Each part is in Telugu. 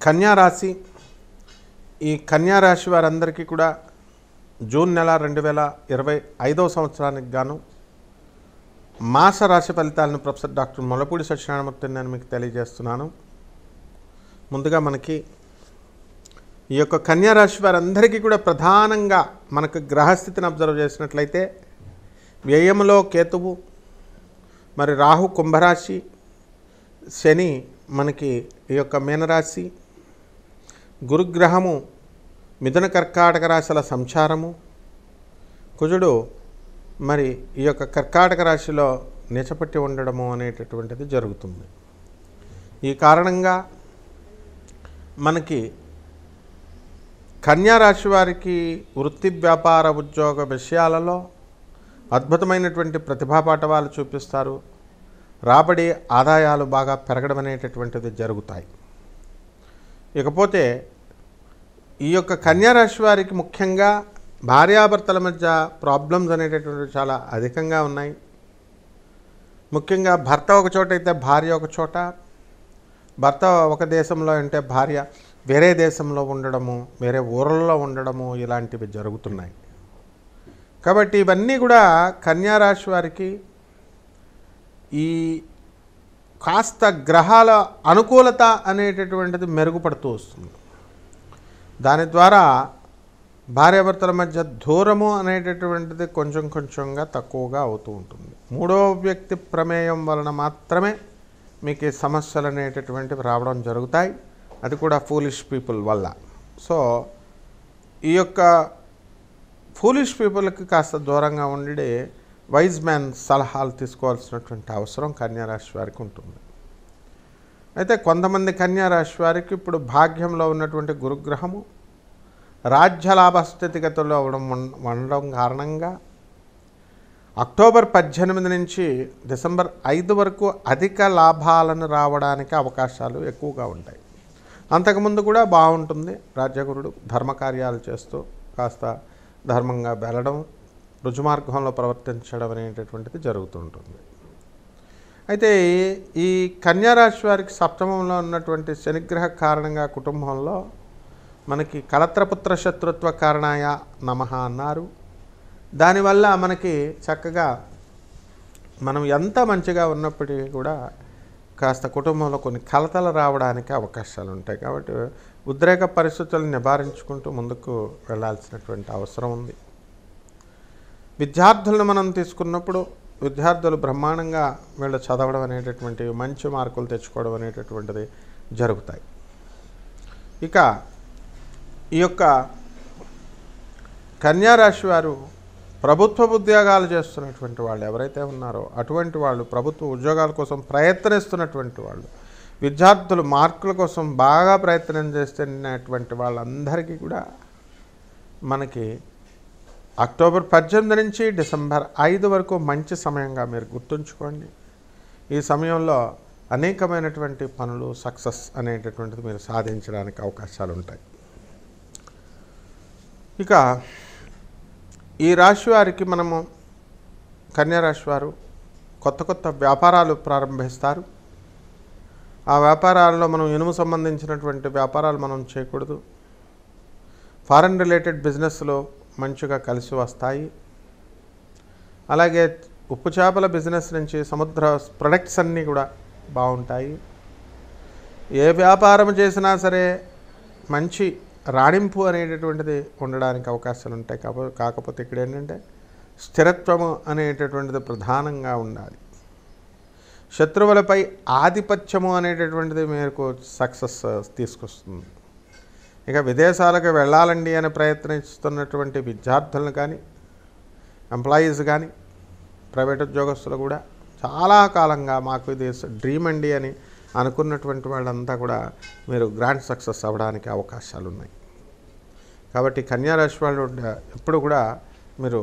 కన్యా రాశి, ఈ కన్యా రాశి వారందరికీ కూడా జూన్ నెల 2025వ సంవత్సరానికి గాను మాస రాశి ఫలితాలను ప్రొఫెసర్ డాక్టర్ మొలపూడి సత్యనారాయణమూర్తి నేను మీకు తెలియజేస్తున్నాను. ముందుగా మనకి ఈ యొక్క కన్యా రాశి వారందరికీ కూడా ప్రధానంగా మనకు గ్రహస్థితిని అబ్జర్వ్ చేసినట్లయితే వ్యయంలో కేతువు, మరి రాహు కుంభరాశి, శని మనకి ఈ యొక్క మీనరాశి, గురుగ్రహము మిథున కర్కాటక రాశుల సంచారము, కుజుడు మరి ఈ యొక్క కర్కాటక రాశిలో నిచపట్టి ఉండడము అనేటటువంటిది జరుగుతుంది. ఈ కారణంగా మనకి కన్యా రాశి వారికి వృత్తి వ్యాపార ఉద్యోగ విషయాలలో అద్భుతమైనటువంటి ప్రతిభా పాటవాలు చూపిస్తారు. రాబడి ఆదాయాలు బాగా పెరగడం అనేటటువంటిది జరుగుతాయి. ఇకపోతే ఈ యొక్క కన్యా రాశి వారికి ముఖ్యంగా భార్యాభర్తల మధ్య ప్రాబ్లమ్స్ అనేటటువంటివి చాలా అధికంగా ఉన్నాయి. ముఖ్యంగా భర్త ఒక చోట అయితే భార్య ఒక చోట, భర్త ఒక దేశంలో అంటే భార్య వేరే దేశంలో ఉండడము, వేరే ఊర్లలో ఉండడము ఇలాంటివి జరుగుతున్నాయి. కాబట్టి ఇవన్నీ కూడా కన్యా రాశి వారికి ఈ కాస్త గ్రహాల అనుకూలత అనేటటువంటిది మెరుగుపడుతూ వస్తుంది. దాని ద్వారా భార్యాభర్తల మధ్య దూరము అనేటటువంటిది కొంచెంగా తక్కువగా అవుతూ ఉంటుంది. మూడో వ్యక్తి ప్రమేయం వలన మాత్రమే మీకు ఈ సమస్యలు అనేటటువంటివి రావడం జరుగుతాయి. అది కూడా ఫూలిష్ పీపుల్ వల్ల. సో ఈ యొక్క ఫూలిష్ పీపుల్కి కాస్త దూరంగా ఉండి వైజ్ మ్యాన్ సలహాలు తీసుకోవాల్సినటువంటి అవసరం కన్యా రాశి వారికి ఉంటుంది. అయితే కొంతమంది కన్యా రాశి వారికి ఇప్పుడు భాగ్యంలో ఉన్నటువంటి గురుగ్రహము రాజ్యలాభ స్థితిగతుల్లో ఉండడం కారణంగా అక్టోబర్ 18 నుంచి డిసెంబర్ 5 వరకు అధిక లాభాలను రావడానికి అవకాశాలు ఎక్కువగా ఉంటాయి. అంతకుముందు కూడా బాగుంటుంది. రాజ్యగురుడు ధర్మకార్యాలు చేస్తూ కాస్త ధర్మంగా వెళ్ళడం, రుజుమార్గంలో ప్రవర్తించడం అనేటటువంటిది జరుగుతుంటుంది. అయితే ఈ కన్యా రాశి వారికి సప్తమంలో ఉన్నటువంటి శనిగ్రహ కారణంగా కుటుంబంలో మనకి కలత్రపుత్ర శత్రుత్వ కారణాయ నమః అన్నారు. దానివల్ల మనకి చక్కగా మనం ఎంత మంచిగా ఉన్నప్పటికీ కూడా కాస్త కుటుంబంలో కొన్ని కలతలు రావడానికి అవకాశాలు ఉంటాయి. కాబట్టి ఉద్రేక పరిస్థితులను నివారించుకుంటూ ముందుకు వెళ్ళాల్సినటువంటి అవసరం ఉంది. విద్యార్థులను మనం తీసుకున్నప్పుడు విద్యార్థులు బ్రహ్మాండంగా వీళ్ళు చదవడం అనేటటువంటివి, మంచి మార్కులు తెచ్చుకోవడం అనేటటువంటిది జరుగుతాయి. ఇక ఈ యొక్క కన్యా రాశి వారు ప్రభుత్వ ఉద్యోగాలు చేస్తున్నటువంటి వాళ్ళు ఎవరైతే ఉన్నారో అటువంటి వాళ్ళు, ప్రభుత్వ ఉద్యోగాల కోసం ప్రయత్నిస్తున్నటువంటి వాళ్ళు, విద్యార్థులు మార్కుల కోసం బాగా ప్రయత్నం చేస్తున్నటువంటి వాళ్ళందరికీ కూడా మనకి అక్టోబర్ 18 నుంచి డిసెంబర్ 5 వరకు మంచి సమయంగా మీరు గుర్తుంచుకోండి. ఈ సమయంలో అనేకమైనటువంటి పనులు సక్సెస్ అనేటటువంటిది మీరు సాధించడానికి అవకాశాలు ఉంటాయి. ఇక ఈ రాశి వారికి మనము కన్యా రాశి వారు కొత్త వ్యాపారాలు ప్రారంభిస్తారు. ఆ వ్యాపారాల్లో మనం ఇనుము సంబంధించినటువంటి వ్యాపారాలు మనం చేయకూడదు. ఫారెన్ రిలేటెడ్ బిజినెస్లో మంచిగా కలిసి వస్తాయి. అలాగే ఉప్పు చేపల బిజినెస్ నుంచి సముద్ర ప్రొడక్ట్స్ అన్నీ కూడా బాగుంటాయి. ఏ వ్యాపారం చేసినా సరే మంచి రాణింపు అనేటటువంటిది ఉండడానికి అవకాశాలు ఉంటాయి. కాకపోతే ఇక్కడ ఏంటంటే స్థిరత్వము అనేటటువంటిది ప్రధానంగా ఉండాలి. శత్రువులపై ఆధిపత్యము అనేటటువంటిది మీకు సక్సెస్ తీసుకొస్తుంది. ఇక విదేశాలకు వెళ్ళాలండి అని ప్రయత్నిస్తున్నటువంటి విద్యార్థులను కానీ, ఎంప్లాయీస్ కానీ, ప్రైవేట్ ఉద్యోగస్తులు కూడా చాలా కాలంగా మాకు ఇది డ్రీమ్ అండి అని అనుకున్నటువంటి వాళ్ళంతా కూడా మీరు గ్రాండ్ సక్సెస్ అవ్వడానికి అవకాశాలు ఉన్నాయి. కాబట్టి కన్యా రాశి వాళ్ళు ఎప్పుడు కూడా మీరు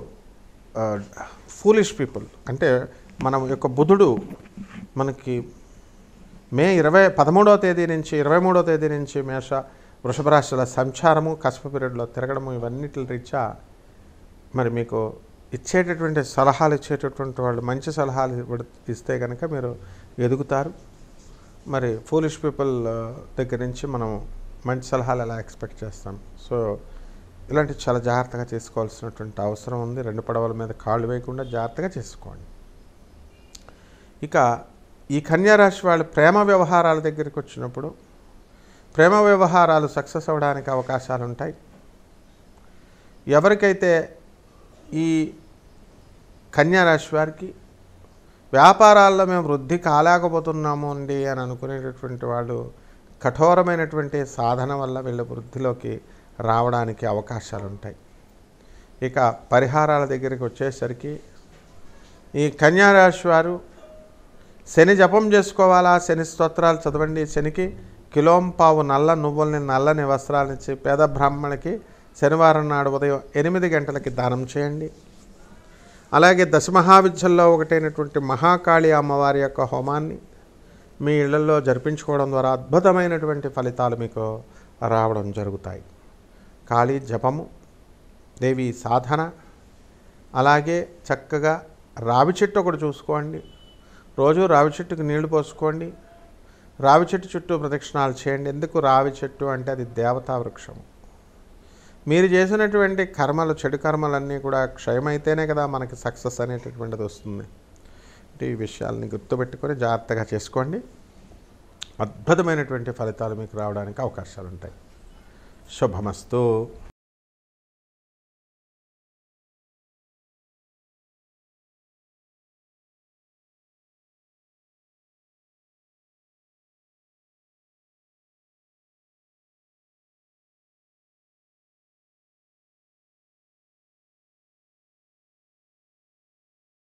ఫూలిష్ పీపుల్ అంటే మనం యొక్క బుధుడు మనకి మే 13వ తేదీ నుంచి 23వ తేదీ నుంచి వృషభ రాశుల సంచారము, కస్ప పీరియడ్లో తిరగడము, ఇవన్నిటి రీత్యా మరి మీకు ఇచ్చేటటువంటి సలహాలు ఇచ్చేటటువంటి వాళ్ళు మంచి సలహాలు ఇస్తే కనుక మీరు ఎదుగుతారు. మరి ఫూలిష్ పీపుల్ దగ్గర నుంచి మనం మంచి సలహాలు ఎలా ఎక్స్పెక్ట్ చేస్తాం? సో ఇలాంటివి చాలా జాగ్రత్తగా చేసుకోవాల్సినటువంటి అవసరం ఉంది. 2 పడవల మీద కాళ్ళు వేయకుండా జాగ్రత్తగా చేసుకోండి. ఇక ఈ కన్యా రాశి వాళ్ళు ప్రేమ వ్యవహారాల దగ్గరికి వచ్చినప్పుడు ప్రేమ వ్యవహారాలు సక్సెస్ అవ్వడానికి అవకాశాలు ఉంటాయి. ఎవరికైతే ఈ కన్యా రాశి వారికి వ్యాపారాల్లో మేము వృద్ధి కాలేకపోతున్నాము అండి అని అనుకునేటటువంటి వాళ్ళు కఠోరమైనటువంటి సాధన వల్ల వీళ్ళ వృద్ధిలోకి రావడానికి అవకాశాలు ఉంటాయి. ఇక పరిహారాల దగ్గరికి వచ్చేసరికి ఈ కన్యా రాశి వారు శని జపం చేసుకోవాలా, శని స్తోత్రాలు చదవండి. శనికి కిలోంపావు నల్ల నువ్వుల్ని, నల్లని వస్త్రాలనిచ్చి పేద బ్రాహ్మణికి శనివారం నాడు ఉదయం 8 గంటలకి దానం చేయండి. అలాగే దశమహావిద్యల్లో ఒకటైనటువంటి మహాకాళి అమ్మవారి యొక్క హోమాన్ని మీ ఇళ్లలో జరిపించుకోవడం ద్వారా అద్భుతమైనటువంటి ఫలితాలు మీకు రావడం జరుగుతాయి. కాళీ జపము, దేవి సాధన, అలాగే చక్కగా రావి చెట్టు ఒకటి చూసుకోండి. రోజు రావి చెట్టుకు నీళ్లు పోసుకోండి. రావి చెట్టు చుట్టూ ప్రదక్షిణాలు చేయండి. ఎందుకు రావి చెట్టు అంటే అది దేవతా వృక్షము. మీరు చేసినటువంటి కర్మలు, చెడు కర్మలన్నీ కూడా క్షయమైతేనే కదా మనకి సక్సెస్ అనేటటువంటిది వస్తుంది. ఈ విషయాలని గుర్తుపెట్టుకొని జాగ్రత్తగా చేసుకోండి. అద్భుతమైనటువంటి ఫలితాలు మీకు రావడానికి అవకాశాలు ఉంటాయి. శుభమస్తు.